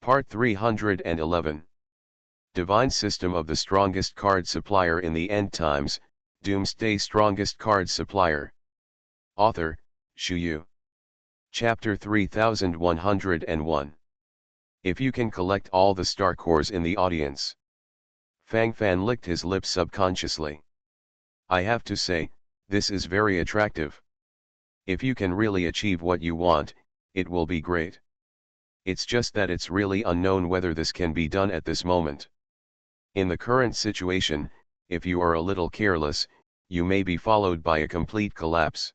Part 311. Divine System of the Strongest Card Supplier in the End Times, Doomsday Strongest Card Supplier. Author, Shu. Chapter 3101. If you can collect all the star cores in the audience. Fang Fan licked his lips subconsciously. I have to say, this is very attractive. If you can really achieve what you want, it will be great. It's just that it's really unknown whether this can be done at this moment. In the current situation, if you are a little careless, you may be followed by a complete collapse.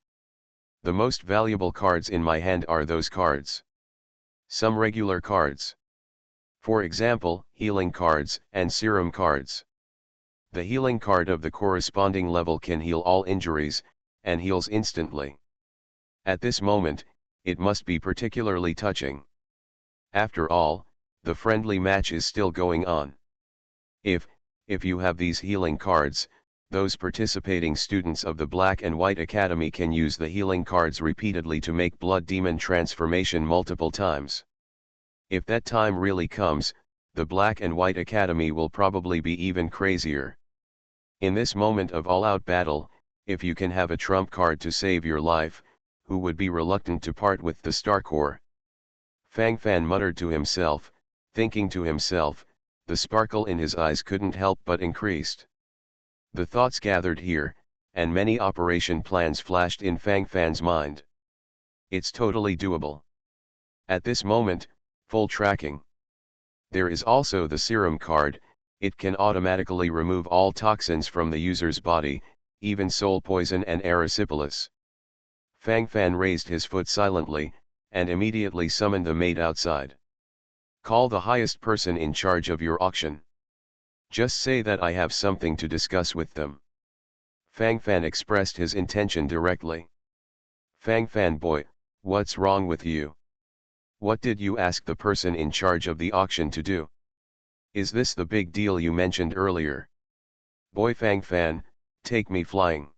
The most valuable cards in my hand are those cards. Some regular cards. For example, healing cards and serum cards. The healing card of the corresponding level can heal all injuries, and heals instantly. At this moment, it must be particularly touching. After all, the friendly match is still going on. If you have these healing cards, those participating students of the Black and White Academy can use the healing cards repeatedly to make Blood Demon transformation multiple times. If that time really comes, the Black and White Academy will probably be even crazier. In this moment of all-out battle, if you can have a trump card to save your life, who would be reluctant to part with the Star Core? Fang Fan muttered to himself, thinking to himself, the sparkle in his eyes couldn't help but increased. The thoughts gathered here, and many operation plans flashed in Fang Fan's mind. It's totally doable. At this moment, full tracking. There is also the serum card. It can automatically remove all toxins from the user's body, even soul poison and erysipelas. Fang Fan raised his foot silently, and immediately summoned the maid outside. Call the highest person in charge of your auction. Just say that I have something to discuss with them. Fang Fan expressed his intention directly. Fang Fan boy, what's wrong with you? What did you ask the person in charge of the auction to do? Is this the big deal you mentioned earlier? Boy Fang Fan, take me flying.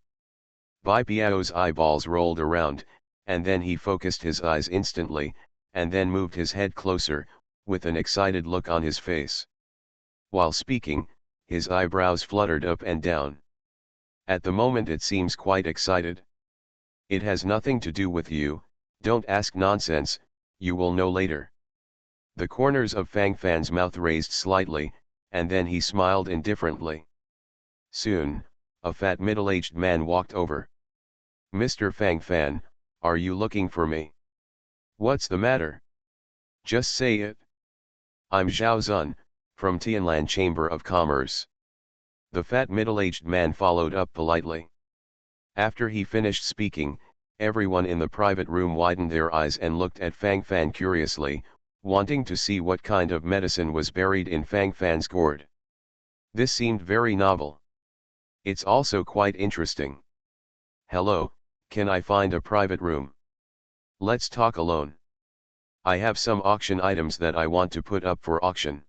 Bai Biao's eyeballs rolled around, and then he focused his eyes instantly, and then moved his head closer, with an excited look on his face. While speaking, his eyebrows fluttered up and down. At the moment it seems quite excited. It has nothing to do with you, don't ask nonsense, you will know later. The corners of Fang Fan's mouth raised slightly, and then he smiled indifferently. Soon, a fat middle-aged man walked over. Mr. Fang Fan, are you looking for me? What's the matter? Just say it. I'm Zhao Zun, from Tianlan Chamber of Commerce. The fat middle-aged man followed up politely. After he finished speaking, everyone in the private room widened their eyes and looked at Fang Fan curiously, wanting to see what kind of medicine was buried in Fang Fan's gourd. This seemed very novel. It's also quite interesting. Hello, can I find a private room? Let's talk alone. I have some auction items that I want to put up for auction.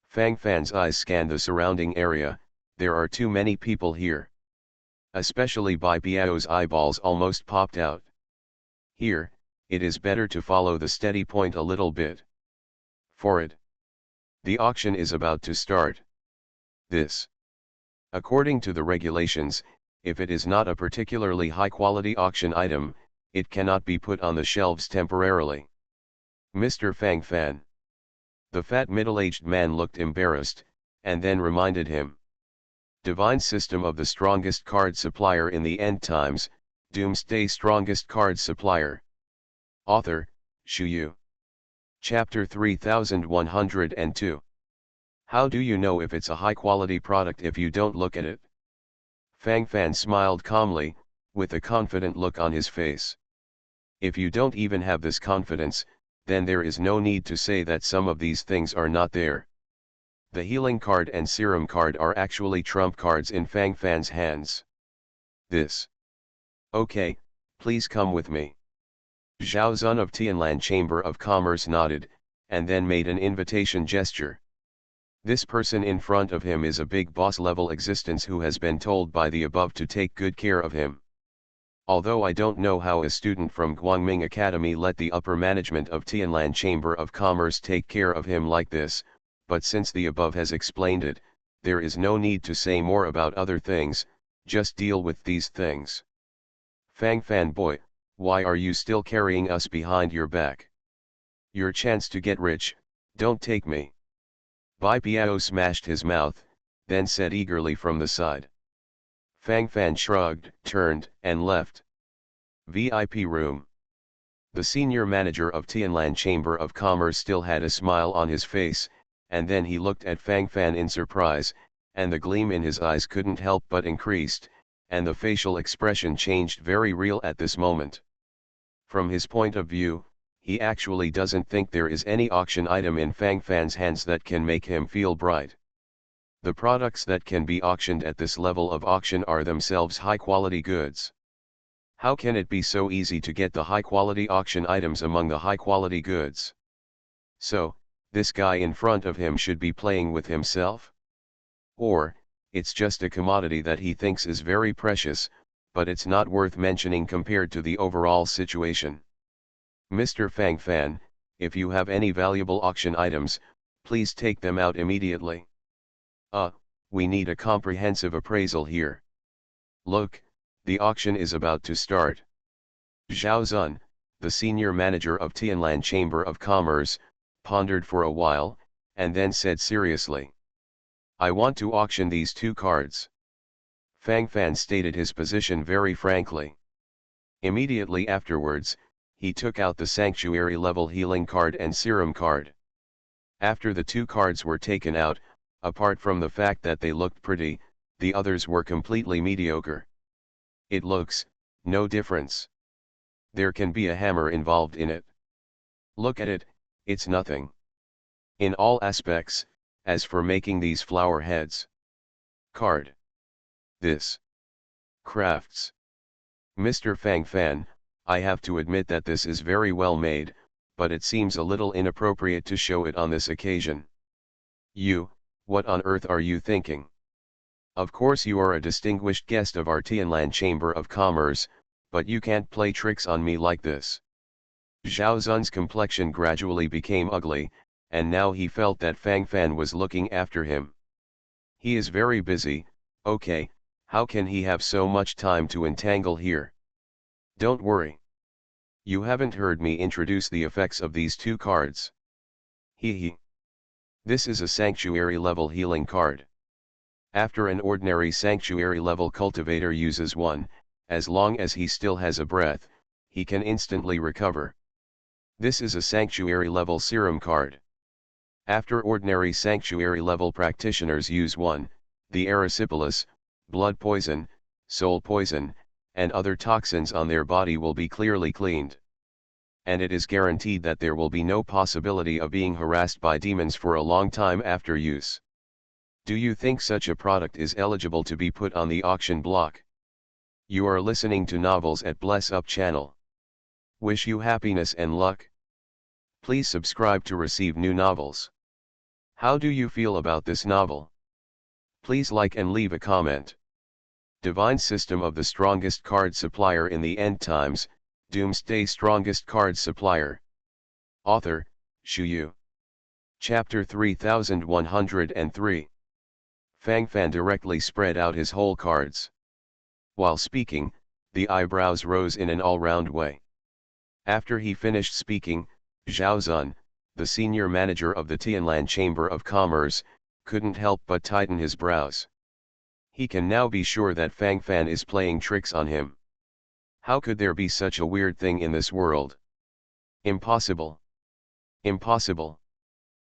Fang Fan's eyes scanned the surrounding area. There are too many people here. Especially Bai Biao's eyeballs almost popped out. Here, it is better to follow the steady point a little bit. Forward. The auction is about to start. This. According to the regulations, if it is not a particularly high-quality auction item, it cannot be put on the shelves temporarily. Mr. Fang Fan. The fat middle-aged man looked embarrassed, and then reminded him. Divine System of the Strongest Card Supplier in the End Times, Doomsday Strongest Card Supplier. Author, Shu. Chapter 3102. How do you know if it's a high-quality product if you don't look at it? Fang Fan smiled calmly, with a confident look on his face. If you don't even have this confidence, then there is no need to say that some of these things are not there. The healing card and serum card are actually trump cards in Fang Fan's hands. This. Okay, please come with me. Zhao Zun of Tianlan Chamber of Commerce nodded, and then made an invitation gesture. This person in front of him is a big boss-level existence who has been told by the above to take good care of him. Although I don't know how a student from Guangming Academy let the upper management of Tianlan Chamber of Commerce take care of him like this, but since the above has explained it, there is no need to say more about other things, just deal with these things. Fang Fan boy, why are you still carrying us behind your back? Your chance to get rich, don't take me. Bai Piao smashed his mouth, then said eagerly from the side. Fang Fan shrugged, turned, and left. VIP room. The senior manager of Tianlan Chamber of Commerce still had a smile on his face, and then he looked at Fang Fan in surprise, and the gleam in his eyes couldn't help but increased, and the facial expression changed very real at this moment. From his point of view, he actually doesn't think there is any auction item in Fang Fan's hands that can make him feel bright. The products that can be auctioned at this level of auction are themselves high-quality goods. How can it be so easy to get the high-quality auction items among the high-quality goods? So, this guy in front of him should be playing with himself? Or, it's just a commodity that he thinks is very precious, but it's not worth mentioning compared to the overall situation. Mr. Fang Fan, if you have any valuable auction items, please take them out immediately. We need a comprehensive appraisal here. Look, the auction is about to start. Zhao Zun, the senior manager of Tianlan Chamber of Commerce, pondered for a while, and then said seriously. I want to auction these two cards. Fang Fan stated his position very frankly. Immediately afterwards, he took out the Sanctuary level healing card and serum card. After the two cards were taken out, apart from the fact that they looked pretty, the others were completely mediocre. It looks, no difference. There can be a hammer involved in it. Look at it, it's nothing. In all aspects, as for making these flower heads. Card. This. Crafts. Mr. Fang Fan, I have to admit that this is very well made, but it seems a little inappropriate to show it on this occasion. What on earth are you thinking? Of course you are a distinguished guest of our Tianlan Chamber of Commerce, but you can't play tricks on me like this. Zhao Zun's complexion gradually became ugly, and now he felt that Fang Fan was looking after him. He is very busy, okay, how can he have so much time to entangle here? Don't worry. You haven't heard me introduce the effects of these two cards. Hee. This is a Sanctuary level healing card. After an ordinary Sanctuary level cultivator uses one, as long as he still has a breath, he can instantly recover. This is a Sanctuary level serum card. After ordinary Sanctuary level practitioners use one, the erysipelas, blood poison, soul poison, and other toxins on their body will be clearly cleaned. And it is guaranteed that there will be no possibility of being harassed by demons for a long time after use. Do you think such a product is eligible to be put on the auction block? You are listening to Novels at Bless Up channel. Wish you happiness and luck. Please subscribe to receive new novels. How do you feel about this novel? Please like and leave a comment. Divine System of the Strongest Card Supplier in the End Times, Doomsday Strongest Card Supplier. Author, Shu Yu. Chapter 3103. Fang Fan directly spread out his whole cards. While speaking, the eyebrows rose in an all-round way. After he finished speaking, Zhao Zun, the senior manager of the Tianlan Chamber of Commerce, couldn't help but tighten his brows. He can now be sure that Fang Fan is playing tricks on him. How could there be such a weird thing in this world? Impossible. Impossible.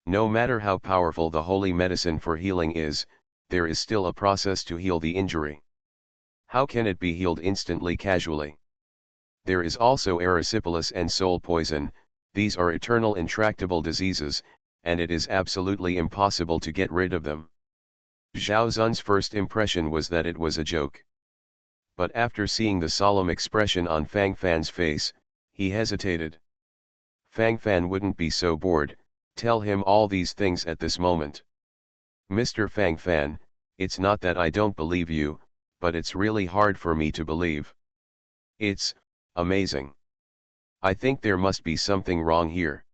No matter how powerful the holy medicine for healing is, there is still a process to heal the injury. How can it be healed instantly casually? There is also erysipelas and soul poison, these are eternal intractable diseases, and it is absolutely impossible to get rid of them. Zhao Zun's first impression was that it was a joke. But after seeing the solemn expression on Fang Fan's face, he hesitated. Fang Fan wouldn't be so bored, tell him all these things at this moment. Mr. Fang Fan, it's not that I don't believe you, but it's really hard for me to believe. It's amazing. I think there must be something wrong here.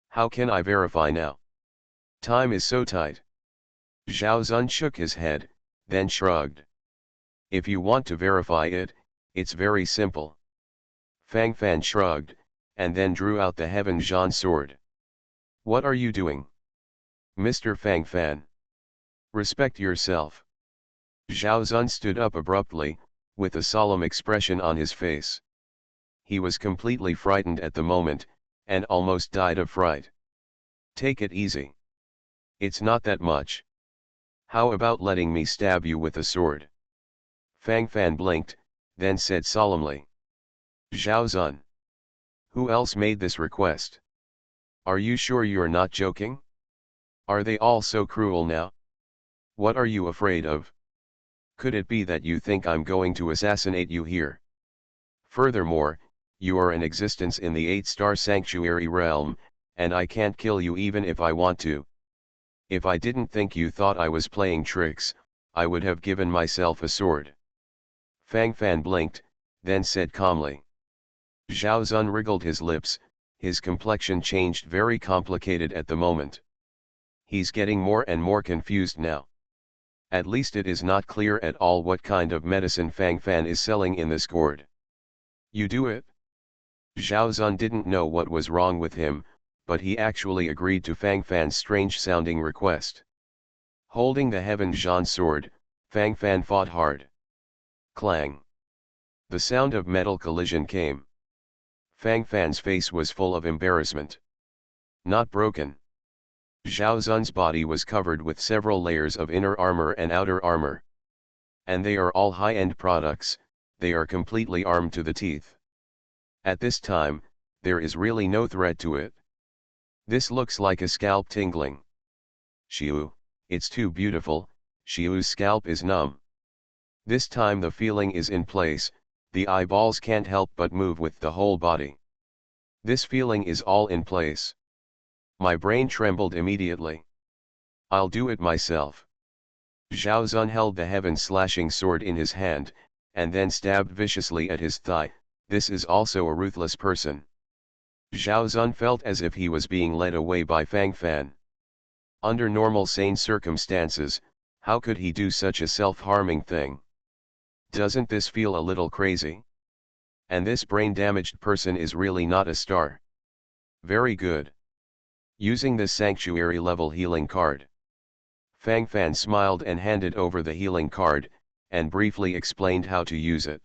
How can I verify now? Time is so tight. Zhao Zun shook his head, then shrugged. If you want to verify it, it's very simple. Fang Fan shrugged, and then drew out the Heaven Zhan sword. What are you doing? Mr. Fang Fan. Respect yourself. Zhao Zun stood up abruptly, with a solemn expression on his face. He was completely frightened at the moment, and almost died of fright. Take it easy. It's not that much. How about letting me stab you with a sword? Fang Fan blinked, then said solemnly. Zhao Zun. Who else made this request? Are you sure you're not joking? Are they all so cruel now? What are you afraid of? Could it be that you think I'm going to assassinate you here? Furthermore, you are in existence in the 8-star sanctuary realm, and I can't kill you even if I want to. If I didn't think you thought I was playing tricks, I would have given myself a sword. Fang Fan blinked, then said calmly. Zhao Zun wriggled his lips, his complexion changed very complicated at the moment. He's getting more and more confused now. At least it is not clear at all what kind of medicine Fang Fan is selling in this gourd. You do it? Zhao Zun didn't know what was wrong with him, but he actually agreed to Fang Fan's strange-sounding request. Holding the Heaven Zhan sword, Fang Fan fought hard. Clang. The sound of metal collision came. Fang Fan's face was full of embarrassment. Not broken. Zhao Zun's body was covered with several layers of inner armor and outer armor. And they are all high-end products, they are completely armed to the teeth. At this time, there is really no threat to it. This looks like a scalp tingling. Xiu, it's too beautiful, Xiu's scalp is numb. This time the feeling is in place, the eyeballs can't help but move with the whole body. This feeling is all in place. My brain trembled immediately. I'll do it myself. Zhao Zun held the heaven-slashing sword in his hand, and then stabbed viciously at his thigh. This is also a ruthless person. Zhao Zun felt as if he was being led away by Fang Fan. Under normal sane circumstances, how could he do such a self-harming thing? Doesn't this feel a little crazy? And this brain-damaged person is really not a star. Very good. Using this sanctuary-level healing card. Fang Fan smiled and handed over the healing card, and briefly explained how to use it.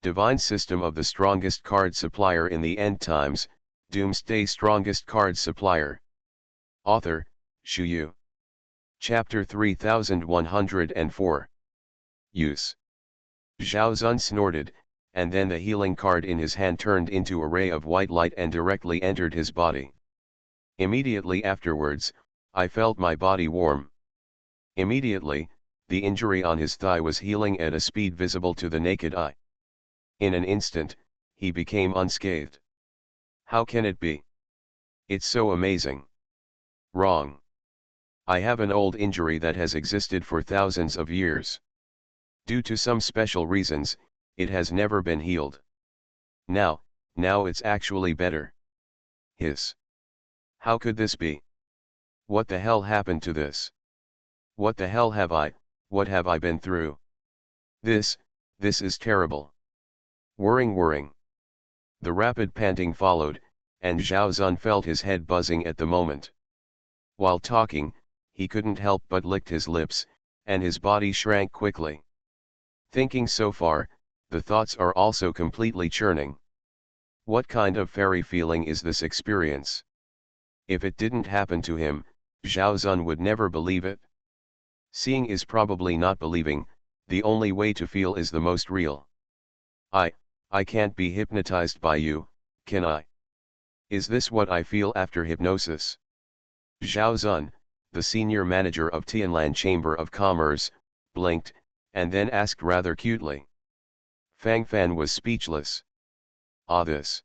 Divine System of the Strongest Card Supplier in the End Times, Doomsday Strongest Card Supplier. Author, Shu Yu. Chapter 3104. Use. Zhao Zun snorted, and then the healing card in his hand turned into a ray of white light and directly entered his body. Immediately afterwards, I felt my body warm. Immediately, the injury on his thigh was healing at a speed visible to the naked eye. In an instant, he became unscathed. How can it be? It's so amazing. Wrong. I have an old injury that has existed for thousands of years. Due to some special reasons, it has never been healed. Now it's actually better. Hiss. How could this be? What the hell happened to this? What the hell what have I been through? This is terrible. Whirring. The rapid panting followed, and Zhao Zun felt his head buzzing at the moment. While talking, he couldn't help but lick his lips, and his body shrank quickly. Thinking so far, the thoughts are also completely churning. What kind of fairy feeling is this experience? If it didn't happen to him, Zhao Zun would never believe it. Seeing is probably not believing, the only way to feel is the most real. I can't be hypnotized by you, can I? Is this what I feel after hypnosis? Zhao Zun, the senior manager of Tianlan Chamber of Commerce, blinked, and then asked rather cutely. Fang Fan was speechless. This.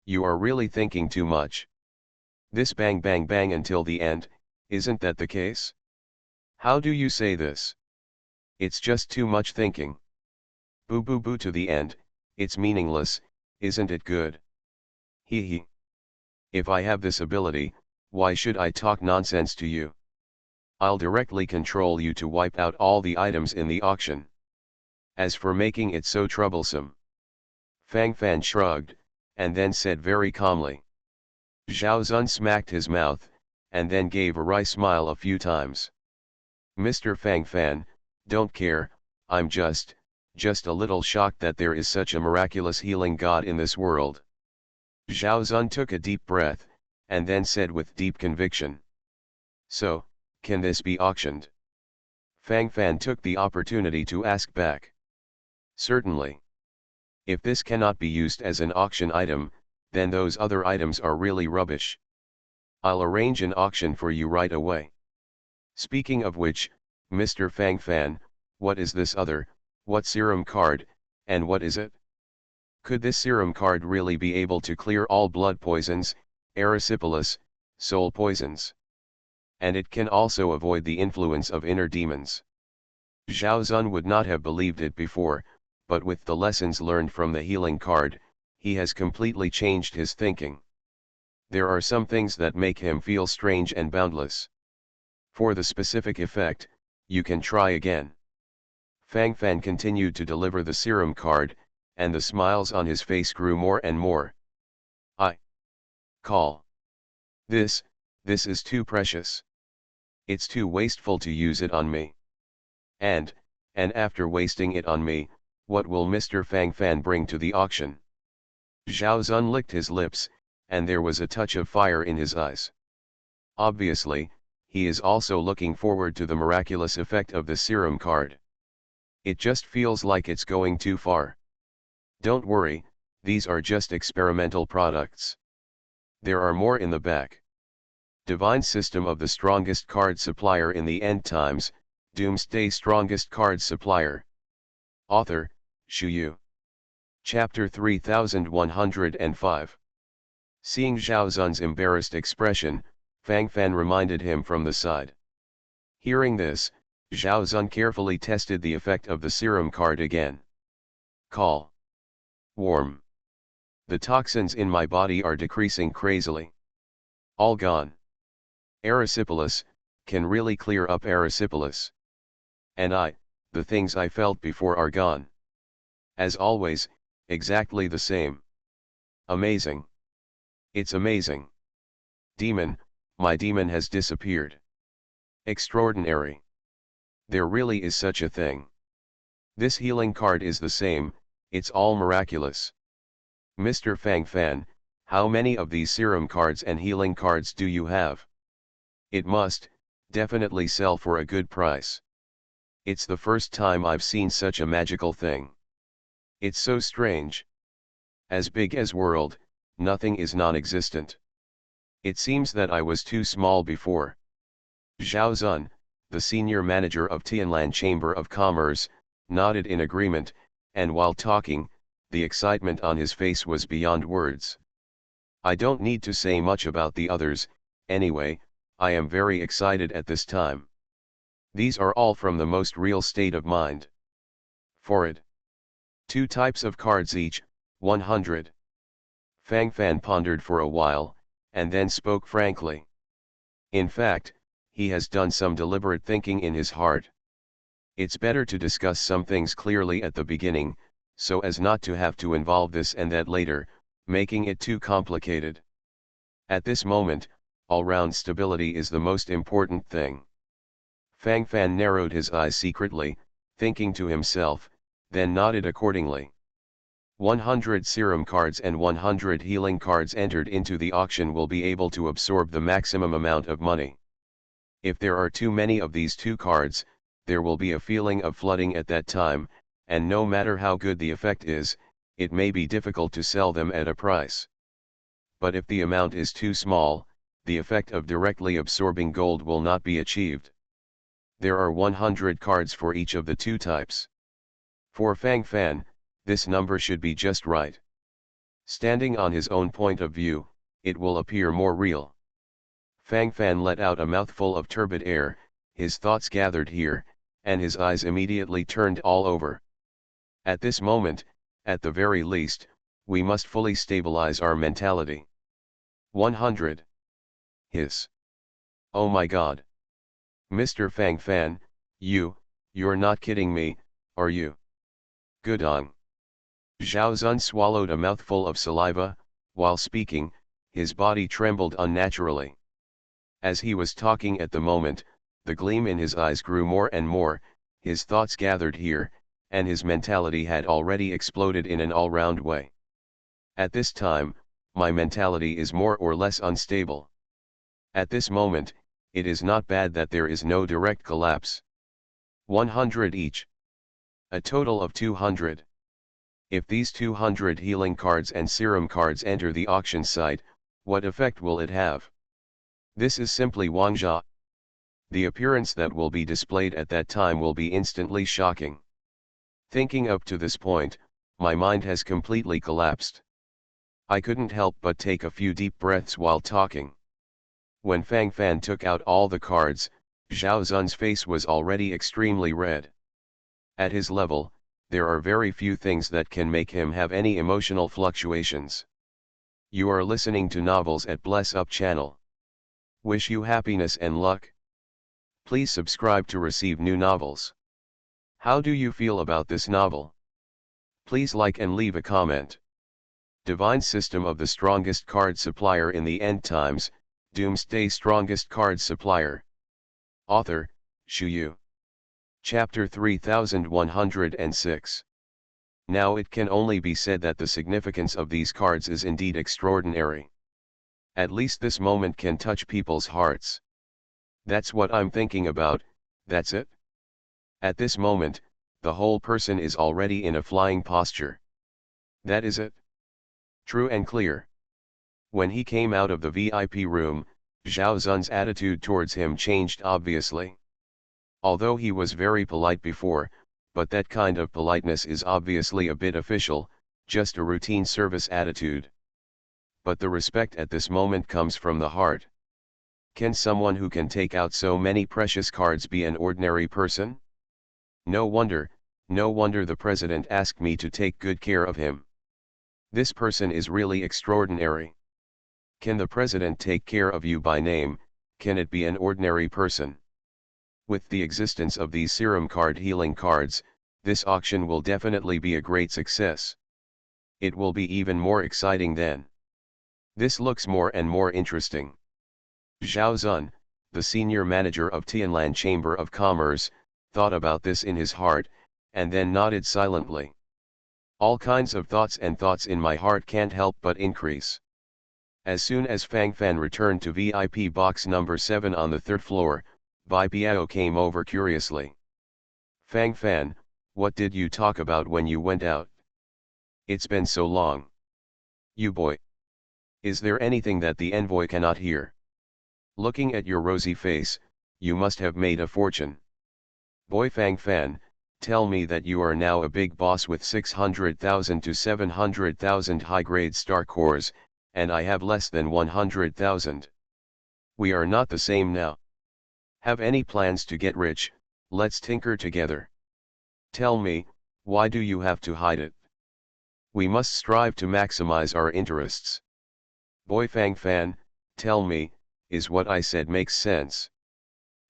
You are really thinking too much. This bang until the end, isn't that the case? How do you say this? It's just too much thinking. Boo to the end, It's meaningless, isn't it good? Hee hee. If I have this ability, why should I talk nonsense to you? I'll directly control you to wipe out all the items in the auction. As for making it so troublesome. Fang Fan shrugged, and then said very calmly. Zhao Zun smacked his mouth, and then gave a wry smile a few times. Mr. Fang Fan, don't care, I'm just a little shocked that there is such a miraculous healing god in this world. Zhao Zun took a deep breath, and then said with deep conviction. So, can this be auctioned? Fang Fan took the opportunity to ask back. Certainly. If this cannot be used as an auction item, then those other items are really rubbish. I'll arrange an auction for you right away. Speaking of which, Mr. Fang Fan, what is this what serum card, and what is it? Could this serum card really be able to clear all blood poisons, erysipelas, soul poisons? And it can also avoid the influence of inner demons. Zhao Zun would not have believed it before, but with the lessons learned from the healing card, he has completely changed his thinking. There are some things that make him feel strange and boundless. For the specific effect, you can try again. Fang Fan continued to deliver the serum card, and the smiles on his face grew more and more. I call. This is too precious. It's too wasteful to use it on me. And after wasting it on me, what will Mr. Fang Fan bring to the auction? Zhao Zun licked his lips, and there was a touch of fire in his eyes. Obviously, he is also looking forward to the miraculous effect of the serum card. It just feels like it's going too far. Don't worry, these are just experimental products. There are more in the back. Divine System of the Strongest Card Supplier in the End Times, Doomsday Strongest Card Supplier. Author, Shu Yu. Chapter 3105. Seeing Zhao Zun's embarrassed expression, Fang Fan reminded him from the side. Hearing this, Zhao Zun carefully tested the effect of the serum card again. Call. Warm. The toxins in my body are decreasing crazily. All gone. Erysipelas, can really clear up erysipelas. And the things I felt before are gone. As always, exactly the same. Amazing. It's amazing. Demon, my demon has disappeared. Extraordinary. There really is such a thing. This healing card is the same, it's all miraculous. Mr. Fang Fan, how many of these serum cards and healing cards do you have? It must, definitely sell for a good price. It's the first time I've seen such a magical thing. It's so strange. As big as world, nothing is non-existent. It seems that I was too small before. Zhao Zun, the senior manager of Tianlan Chamber of Commerce, nodded in agreement, and while talking, the excitement on his face was beyond words. I don't need to say much about the others, anyway, I am very excited at this time. These are all from the most real state of mind. For it. 2 types of cards each, 100. Fang Fan pondered for a while, and then spoke frankly. In fact, he has done some deliberate thinking in his heart. It's better to discuss some things clearly at the beginning, so as not to have to involve this and that later, making it too complicated. At this moment, all-round stability is the most important thing. Fang Fan narrowed his eyes secretly, thinking to himself, then nodded accordingly. 100 serum cards and 100 healing cards entered into the auction will be able to absorb the maximum amount of money. If there are too many of these 2 cards, there will be a feeling of flooding at that time, and no matter how good the effect is, it may be difficult to sell them at a price. But if the amount is too small, the effect of directly absorbing gold will not be achieved. There are 100 cards for each of the 2 types. For Fang Fan, this number should be just right. Standing on his own point of view, it will appear more real. Fang Fan let out a mouthful of turbid air, his thoughts gathered here, and his eyes immediately turned all over. At this moment, At the very least, we must fully stabilize our mentality. 100. Hiss. Oh my god. Mr. Fang Fan, you're not kidding me, are you? Good on. Zhao Zun swallowed a mouthful of saliva. While speaking, his body trembled unnaturally. As he was talking at the moment, the gleam in his eyes grew more and more, his thoughts gathered here, and his mentality had already exploded in an all-round way. At this time, my mentality is more or less unstable. At this moment, it is not bad that there is no direct collapse. 100 each. A total of 200. If these 200 healing cards and serum cards enter the auction site, what effect will it have? This is simply Wangjia. The appearance that will be displayed at that time will be instantly shocking. Thinking up to this point, my mind has completely collapsed. I couldn't help but take a few deep breaths while talking. When Fang Fan took out all the cards, Zhao Zun's face was already extremely red. At his level, there are very few things that can make him have any emotional fluctuations. You are listening to Novels at Bless Up channel. Wish you happiness and luck. Please subscribe to receive new novels. How do you feel about this novel? Please like and leave a comment. Divine System of the Strongest Card Supplier in the End Times, Doomsday Strongest Card Supplier. Author, Shu Yu. Chapter 3106. Now it can only be said that the significance of these cards is indeed extraordinary. At least this moment can touch people's hearts. That's what I'm thinking about, that's it. At this moment, the whole person is already in a flying posture. That is it. True and clear. When he came out of the VIP room, Zhao Zun's attitude towards him changed obviously. Although he was very polite before, but that kind of politeness is obviously a bit official, just a routine service attitude. But the respect at this moment comes from the heart. Can someone who can take out so many precious cards be an ordinary person? No wonder the president asked me to take good care of him. This person is really extraordinary. Can the president take care of you by name? Can it be an ordinary person? With the existence of these serum card healing cards, this auction will definitely be a great success. It will be even more exciting then. This looks more and more interesting. Zhao Zun, the senior manager of Tianlan Chamber of Commerce, thought about this in his heart, and then nodded silently. All kinds of thoughts in my heart can't help but increase. As soon as Fang Fan returned to VIP box number 7 on the 3rd floor, Bai Piao came over curiously. Fang Fan, what did you talk about when you went out? It's been so long. You boy. Is there anything that the envoy cannot hear? Looking at your rosy face, you must have made a fortune. Boy Fang Fan, tell me that you are now a big boss with 600,000 to 700,000 high-grade star cores, and I have less than 100,000. We are not the same now. Have any plans to get rich? Let's tinker together. Tell me, why do you have to hide it? We must strive to maximize our interests. Boy Fang Fan, tell me, is what I said makes sense?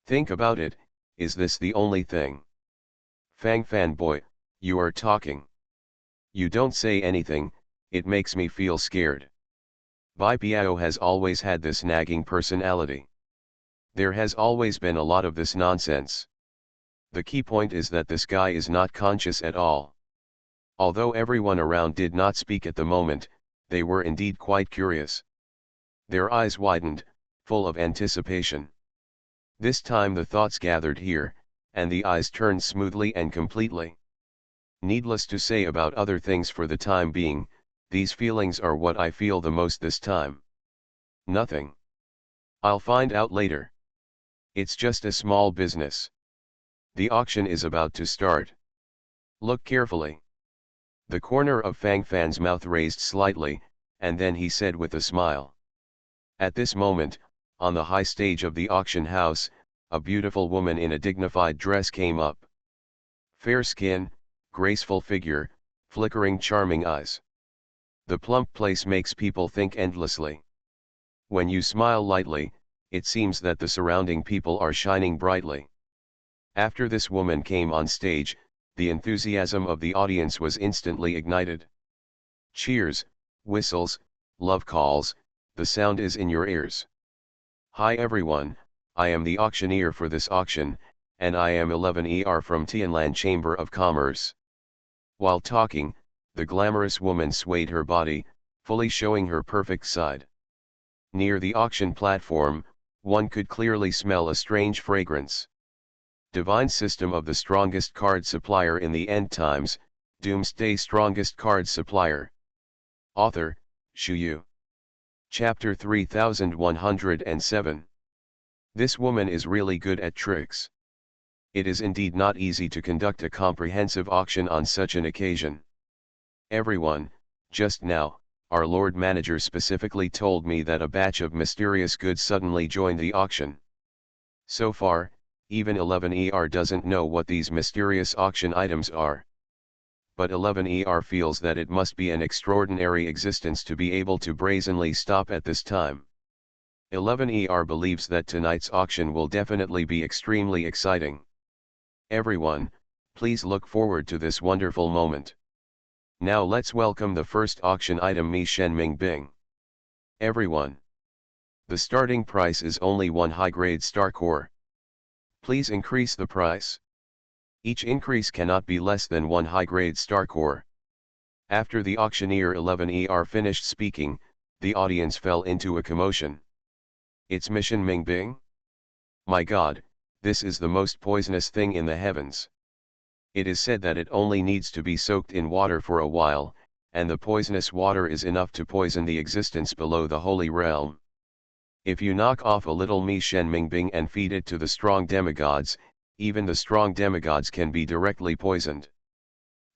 Think about it, is this the only thing? Fang Fan boy, you are talking. You don't say anything, it makes me feel scared. Bai Piao has always had this nagging personality. There has always been a lot of this nonsense. The key point is that this guy is not conscious at all. Although everyone around did not speak at the moment, they were indeed quite curious. Their eyes widened, full of anticipation. This time the thoughts gathered here, and the eyes turned smoothly and completely. Needless to say about other things for the time being, these feelings are what I feel the most this time. Nothing. I'll find out later. It's just a small business. The auction is about to start. Look carefully. The corner of Fang Fan's mouth raised slightly, and then he said with a smile. At this moment, on the high stage of the auction house, a beautiful woman in a dignified dress came up. Fair skin, graceful figure, Flickering charming eyes. The plump place makes people think endlessly. When you smile lightly, it seems that the surrounding people are shining brightly. After this woman came on stage, the enthusiasm of the audience was instantly ignited. Cheers, whistles, love calls, the sound is in your ears. Hi everyone, I am the auctioneer for this auction, and I am 11ER from Tianlan Chamber of Commerce. While talking, the glamorous woman swayed her body, fully showing her perfect side. Near the auction platform, one could clearly smell a strange fragrance. Divine system of the strongest card supplier in the end times, Doomsday strongest card supplier. Author, Shu Yu. Chapter 3107. This woman is really good at tricks. It is indeed not easy to conduct a comprehensive auction on such an occasion. Everyone, just now, our Lord Manager specifically told me that a batch of mysterious goods suddenly joined the auction. So far, even 11ER doesn't know what these mysterious auction items are. But 11ER feels that it must be an extraordinary existence to be able to brazenly stop at this time. 11ER believes that tonight's auction will definitely be extremely exciting. Everyone, please look forward to this wonderful moment. Now let's welcome the first auction item, Mi Shen Ming Bing. Everyone. The starting price is only 1 high-grade star core. Please increase the price. Each increase cannot be less than 1 high-grade star core. After the auctioneer 11ER finished speaking, the audience fell into a commotion. It's Mi Shen Ming Bing? My God, this is the most poisonous thing in the heavens. It is said that it only needs to be soaked in water for a while, and the poisonous water is enough to poison the existence below the holy realm. If you knock off a little Mi Shen Ming Bing and feed it to the strong demigods, even the strong demigods can be directly poisoned.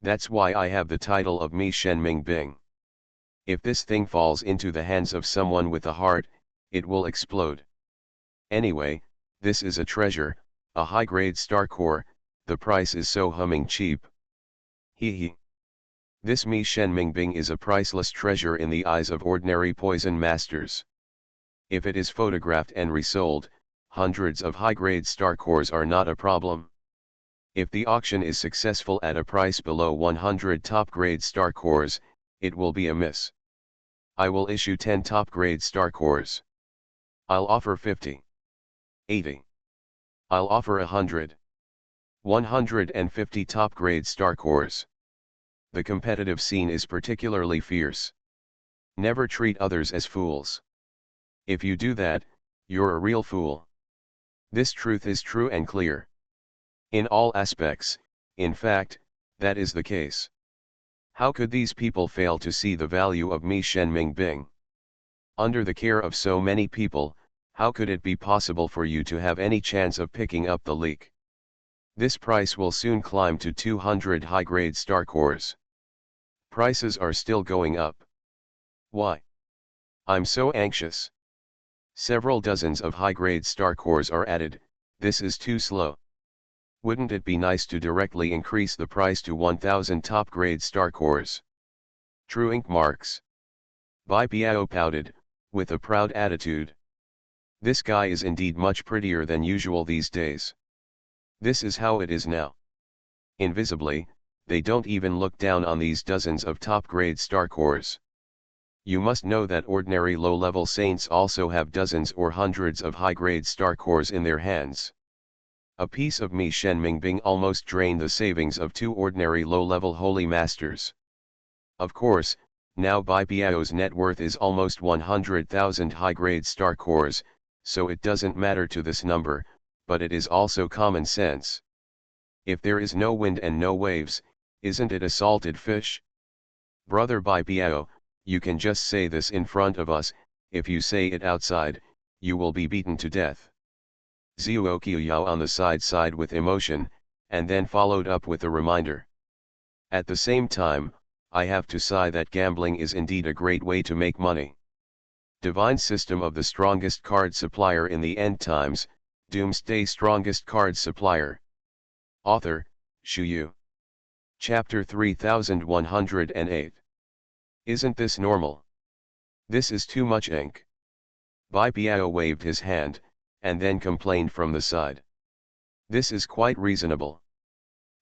That's why I have the title of Mi Shen Ming Bing. If this thing falls into the hands of someone with a heart, it will explode. Anyway, this is a treasure, a high-grade star core, the price is so humming cheap. Hee hee. This Mi Shen Ming Bing is a priceless treasure in the eyes of ordinary poison masters. If it is photographed and resold, hundreds of high-grade star cores are not a problem. If the auction is successful at a price below 100 top-grade star cores, it will be a miss. I will issue 10 top-grade star cores. I'll offer 50. 80. I'll offer 100. 150 top-grade star cores. The competitive scene is particularly fierce. Never treat others as fools. If you do that, you're a real fool. This truth is true and clear. In all aspects, in fact, that is the case. How could these people fail to see the value of Mi Shen Ming Bing? Under the care of so many people, how could it be possible for you to have any chance of picking up the leak? This price will soon climb to 200 high-grade star cores. Prices are still going up. Why? I'm so anxious. Several dozens of high-grade star cores are added, this is too slow. Wouldn't it be nice to directly increase the price to 1000 top-grade star cores? True ink marks. Bai Biao pouted, with a proud attitude. This guy is indeed much prettier than usual these days. This is how it is now. Invisibly, they don't even look down on these dozens of top-grade star cores. You must know that ordinary low-level saints also have dozens or hundreds of high-grade star cores in their hands. A piece of Mi Shen Ming Bing almost drained the savings of 2 ordinary low-level holy masters. Of course, now Bai Biao's net worth is almost 100,000 high-grade star cores, so it doesn't matter to this number, but it is also common sense. If there is no wind and no waves, isn't it a salted fish? Brother Bai Biao, you can just say this in front of us, if you say it outside, you will be beaten to death. Zhuo Qiuyao on the side with emotion, and then followed up with a reminder. At the same time, I have to sigh that gambling is indeed a great way to make money. Divine system of the strongest card supplier in the end times, Doomsday strongest card supplier. Author, Shu Yu. Chapter 3108. Isn't this normal? This is too much ink. Bai Biao waved his hand, and then complained from the side. This is quite reasonable.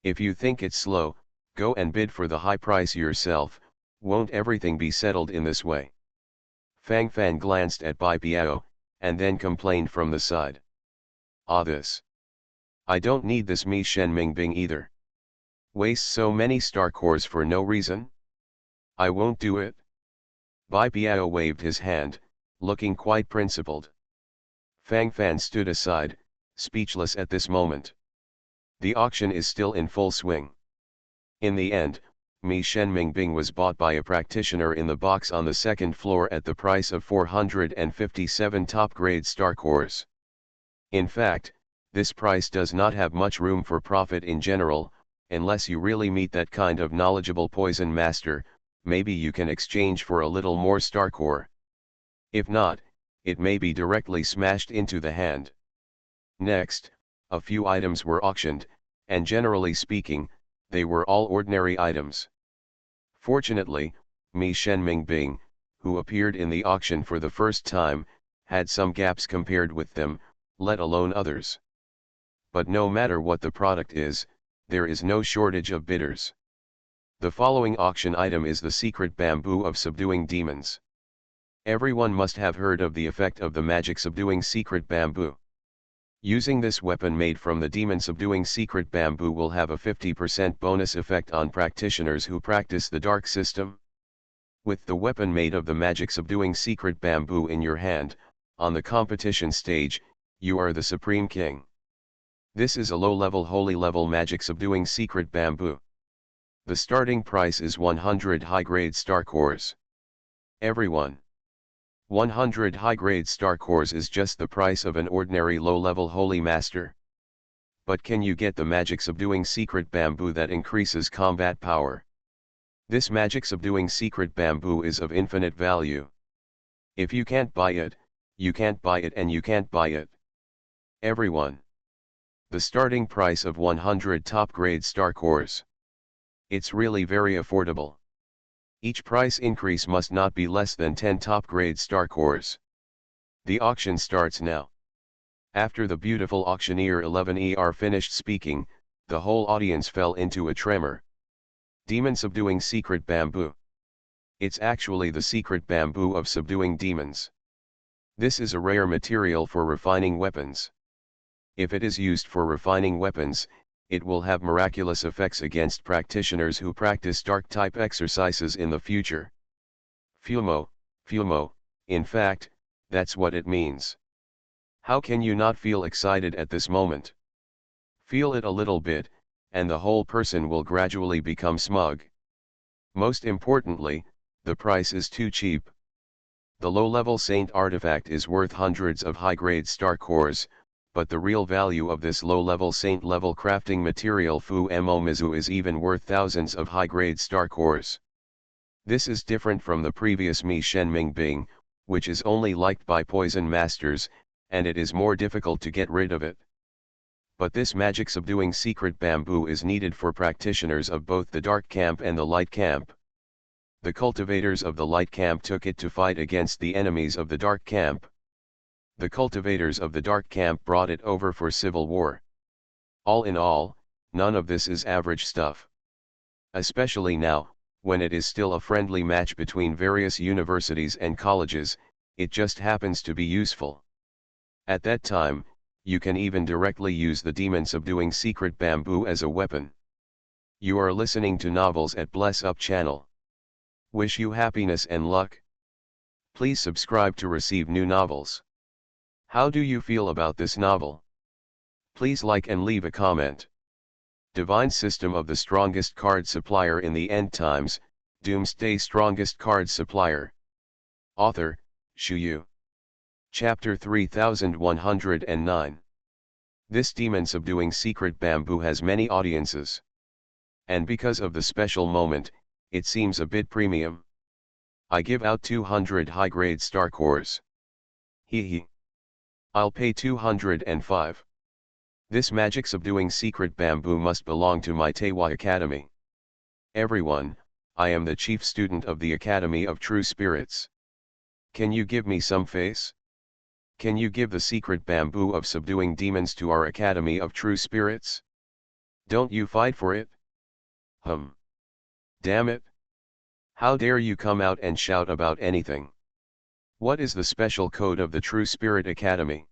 If you think it's slow, go and bid for the high price yourself. Won't everything be settled in this way? Fang Fan glanced at Bai Biao, and then complained from the side. Ah, this. I don't need this Mi Shen Ming Bing either. Waste so many star cores for no reason? I won't do it. Bai Biao waved his hand, looking quite principled. Fang Fan stood aside, speechless at this moment. The auction is still in full swing. In the end, Mi Shen Ming Bing was bought by a practitioner in the box on the second floor at the price of 457 top-grade star cores. In fact, this price does not have much room for profit in general, unless you really meet that kind of knowledgeable poison master. Maybe you can exchange for a little more star core. If not, it may be directly smashed into the hand. Next, a few items were auctioned, and generally speaking, they were all ordinary items. Fortunately, Mi Shen Ming Bing, who appeared in the auction for the first time, had some gaps compared with them, let alone others. But no matter what the product is, there is no shortage of bidders. The following auction item is the secret bamboo of subduing demons. Everyone must have heard of the effect of the magic subduing secret bamboo. Using this weapon made from the demon subduing secret bamboo will have a 50% bonus effect on practitioners who practice the dark system. With the weapon made of the magic subduing secret bamboo in your hand, on the competition stage, you are the supreme king. This is a low-level holy level magic subduing secret bamboo. The starting price is 100 high-grade star cores. Everyone. 100 high-grade star cores is just the price of an ordinary low-level holy master. But can you get the magic subduing secret bamboo that increases combat power? This magic subduing secret bamboo is of infinite value. If you can't buy it, you can't buy it and you can't buy it. Everyone. The starting price of 100 top-grade star cores. It's really very affordable. Each price increase must not be less than 10 top-grade star cores. The auction starts now. After the beautiful auctioneer 11ER finished speaking, the whole audience fell into a tremor. Demon subduing secret bamboo. It's actually the secret bamboo of subduing demons. This is a rare material for refining weapons. If it is used for refining weapons, it will have miraculous effects against practitioners who practice dark-type exercises in the future. Fumo, in fact, that's what it means. How can you not feel excited at this moment? Feel it a little bit, and the whole person will gradually become smug. Most importantly, the price is too cheap. The low-level Saint artifact is worth hundreds of high-grade star cores, but the real value of this low-level Saint-level crafting material Fu Mo Mizu is even worth thousands of high-grade star cores. This is different from the previous Mi Shen Ming Bing, which is only liked by poison masters, and it is more difficult to get rid of it. But this magic subduing secret bamboo is needed for practitioners of both the dark camp and the light camp. The cultivators of the light camp took it to fight against the enemies of the dark camp. The cultivators of the dark camp brought it over for civil war. All in all, none of this is average stuff. Especially now, when it is still a friendly match between various universities and colleges, it just happens to be useful. At that time, you can even directly use the demon subduing secret bamboo as a weapon. You are listening to Novels at Bless Up channel. Wish you happiness and luck. Please subscribe to receive new novels. How do you feel about this novel? Please like and leave a comment. Divine System of the Strongest Card Supplier in the End Times, Doomsday Strongest Card Supplier. Author, Shu Yu. Chapter 3109. This demon subduing secret bamboo has many audiences. And because of the special moment, it seems a bit premium. I give out 200 high-grade star cores. Hee. I'll pay 205. This magic subduing secret bamboo must belong to my Teiwa Academy. Everyone, I am the chief student of the Academy of True Spirits. Can you give me some face? Can you give the secret bamboo of subduing demons to our Academy of True Spirits? Don't you fight for it? Damn it. How dare you come out and shout about anything? What is the special code of the True Spirit Academy?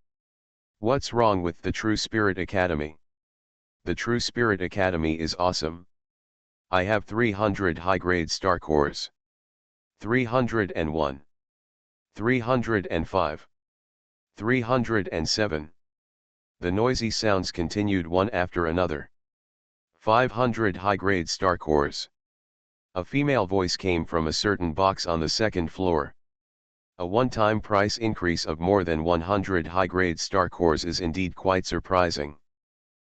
What's wrong with the True Spirit Academy? The True Spirit Academy is awesome. I have 300 high-grade star cores. 301. 305. 307. The noisy sounds continued one after another. 500 high-grade star cores. A female voice came from a certain box on the second floor. A one-time price increase of more than 100 high-grade star cores is indeed quite surprising.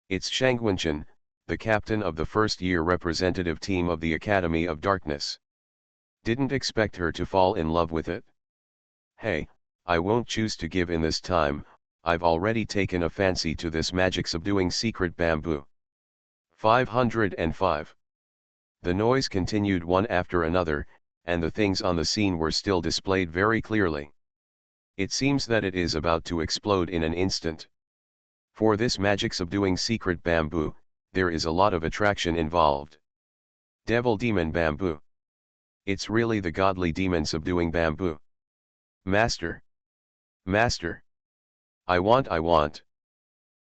It's Shangwenchen, the captain of the first-year representative team of the Academy of Darkness. Didn't expect her to fall in love with it. Hey, I won't choose to give in this time, I've already taken a fancy to this magic-subduing secret bamboo. 505. The noise continued one after another, and the things on the scene were still displayed very clearly. It seems that it is about to explode in an instant. For this magic-subduing secret bamboo, there is a lot of attraction involved. Devil Demon Bamboo. It's really the godly demon-subduing bamboo. Master. Master. I want.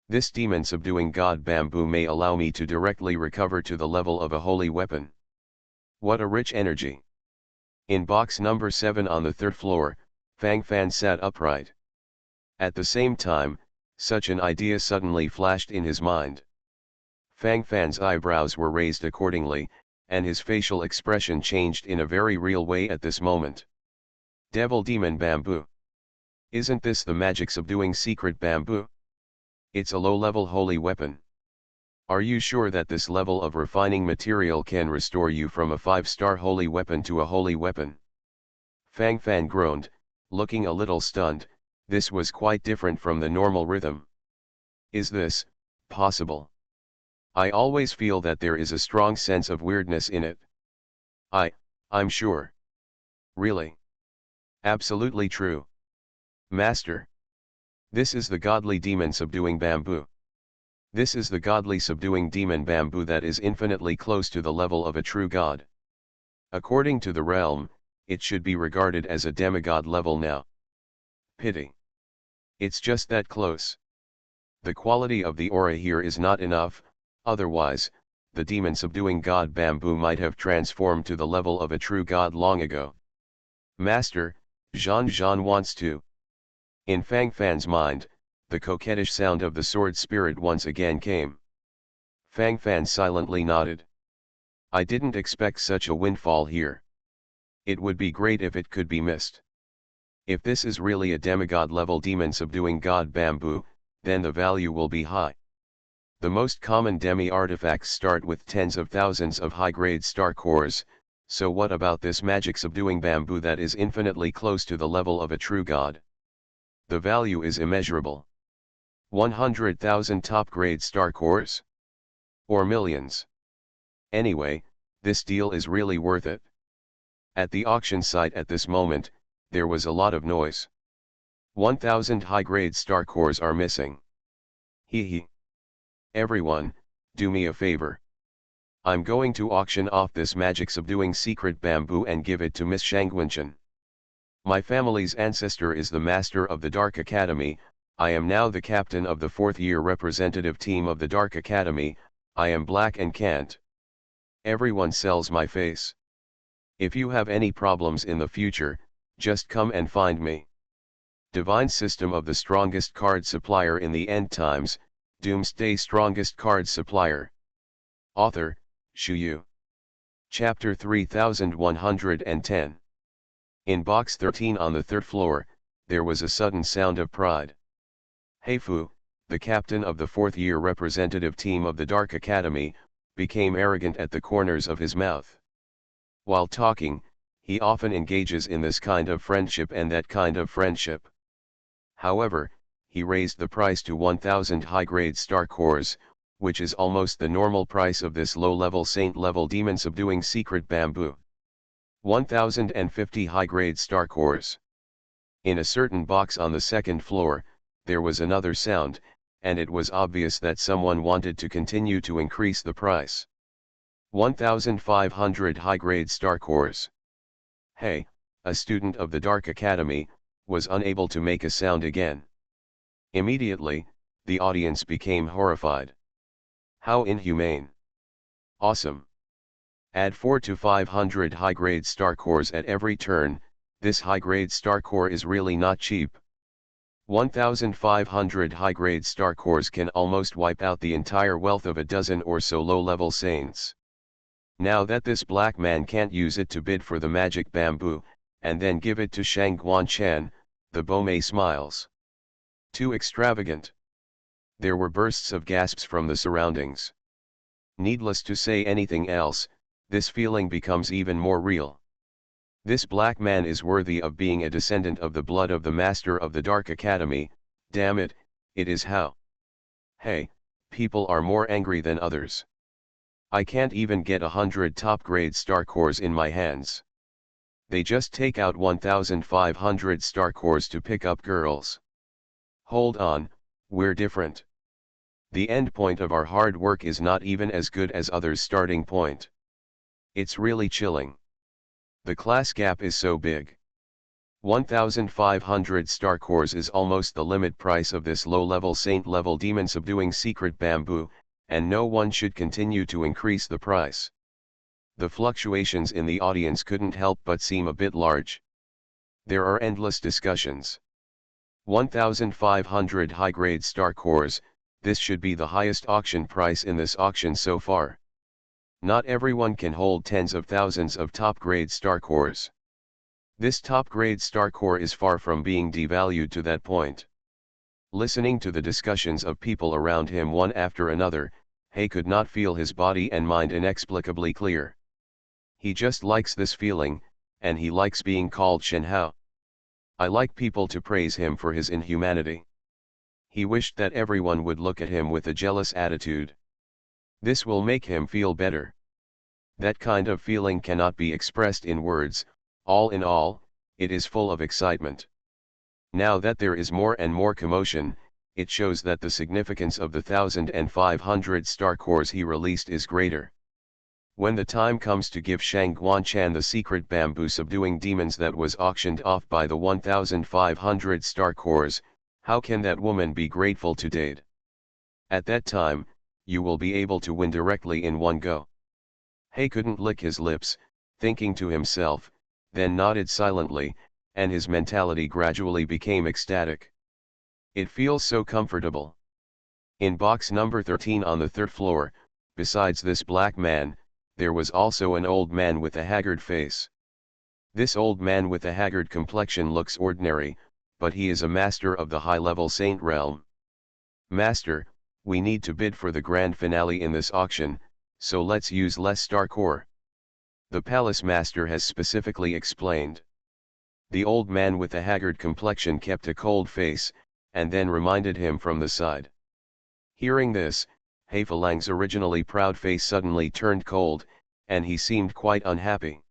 This demon-subduing god bamboo may allow me to directly recover to the level of a holy weapon. What a rich energy. In box number 7 on the third floor, Fang Fan sat upright. At the same time, such an idea suddenly flashed in his mind. Fang Fan's eyebrows were raised accordingly, and his facial expression changed in a very real way at this moment. Devil Demon Bamboo. Isn't this the magic-subduing secret bamboo? It's a low-level holy weapon. Are you sure that this level of refining material can restore you from a 5-star holy weapon to a holy weapon? Fang Fan groaned, looking a little stunned. This was quite different from the normal rhythm. Is this possible? I always feel that there is a strong sense of weirdness in it. I'm sure. Really? Absolutely true. Master. This is the godly demon-subduing bamboo. This is the godly subduing demon bamboo that is infinitely close to the level of a true god. According to the realm, it should be regarded as a demigod level now. Pity. It's just that close. The quality of the aura here is not enough, otherwise, the demon-subduing god bamboo might have transformed to the level of a true god long ago. Master, Zhan wants to. In Fang Fan's mind, the coquettish sound of the sword spirit once again came. Fang Fan silently nodded. I didn't expect such a windfall here. It would be great if it could be missed. If this is really a demigod-level demon-subduing god bamboo, then the value will be high. The most common demi-artifacts start with tens of thousands of high-grade star cores, so what about this magic-subduing bamboo that is infinitely close to the level of a true god? The value is immeasurable. 100,000 top-grade star cores? Or millions? Anyway, this deal is really worth it. At the auction site at this moment, there was a lot of noise. 1,000 high-grade star cores are missing. Hee. Everyone, do me a favor. I'm going to auction off this magic-subduing secret bamboo and give it to Miss Shangwenchen. My family's ancestor is the master of the Dark Academy. I am now the captain of the 4th-year representative team of the Dark Academy. I am black and can't. Everyone sells my face. If you have any problems in the future, just come and find me. Divine System of the Strongest Card Supplier in the End Times, Doomsday Strongest Card Supplier. Author, Shu Yu. Chapter 3110. In box 13 on the 3rd floor, there was a sudden sound of pride. Heifu, the captain of the 4th-year representative team of the Dark Academy, became arrogant at the corners of his mouth. While talking, he often engages in this kind of friendship and that kind of friendship. However, he raised the price to 1,000 high-grade star cores, which is almost the normal price of this low-level saint-level demon-subduing secret bamboo. 1050 high-grade star cores. In a certain box on the second floor, there was another sound, and it was obvious that someone wanted to continue to increase the price. 1500 high-grade star cores. Hey, a student of the Dark Academy, was unable to make a sound again. Immediately, the audience became horrified. How inhumane. Awesome. Add 4 to 500 high-grade star cores at every turn. This high-grade star core is really not cheap. 1500 high-grade star cores can almost wipe out the entire wealth of a dozen or so low-level saints. Now that this black man can't use it to bid for the magic bamboo, and then give it to Shang Guanchan, the Bomei smiles. Too extravagant. There were bursts of gasps from the surroundings. Needless to say anything else, this feeling becomes even more real. This black man is worthy of being a descendant of the blood of the Master of the Dark Academy. Damn it, it is how. Hey, people are more angry than others. I can't even get 100 top-grade star cores in my hands. They just take out 1500 star cores to pick up girls. Hold on, we're different. The end point of our hard work is not even as good as others' starting point. It's really chilling. The class gap is so big. 1500 star cores is almost the limit price of this low-level saint-level demon-subduing secret bamboo, and no one should continue to increase the price. The fluctuations in the audience couldn't help but seem a bit large. There are endless discussions. 1500 high-grade star cores, this should be the highest auction price in this auction so far. Not everyone can hold tens of thousands of top-grade star cores. This top-grade star core is far from being devalued to that point. Listening to the discussions of people around him one after another, He could not feel his body and mind inexplicably clear. He just likes this feeling, and he likes being called Shen Hao. I like people to praise him for his inhumanity. He wished that everyone would look at him with a jealous attitude. This will make him feel better. That kind of feeling cannot be expressed in words. All in all, it is full of excitement. Now that there is more and more commotion, it shows that the significance of the 1,500 star cores he released is greater. When the time comes to give Shang Guanchan the secret bamboo subduing demons that was auctioned off by the 1,500 star cores, how can that woman be grateful to Dade? At that time, you will be able to win directly in one go. He couldn't lick his lips, thinking to himself, then nodded silently, and his mentality gradually became ecstatic. It feels so comfortable. In box number 13 on the third floor, besides this black man, there was also an old man with a haggard face. This old man with a haggard complexion looks ordinary, but he is a master of the high-level saint realm. Master, we need to bid for the grand finale in this auction, so let's use less star core. The palace master has specifically explained. The old man with the haggard complexion kept a cold face, and then reminded him from the side. Hearing this, He Falang's originally proud face suddenly turned cold, and he seemed quite unhappy.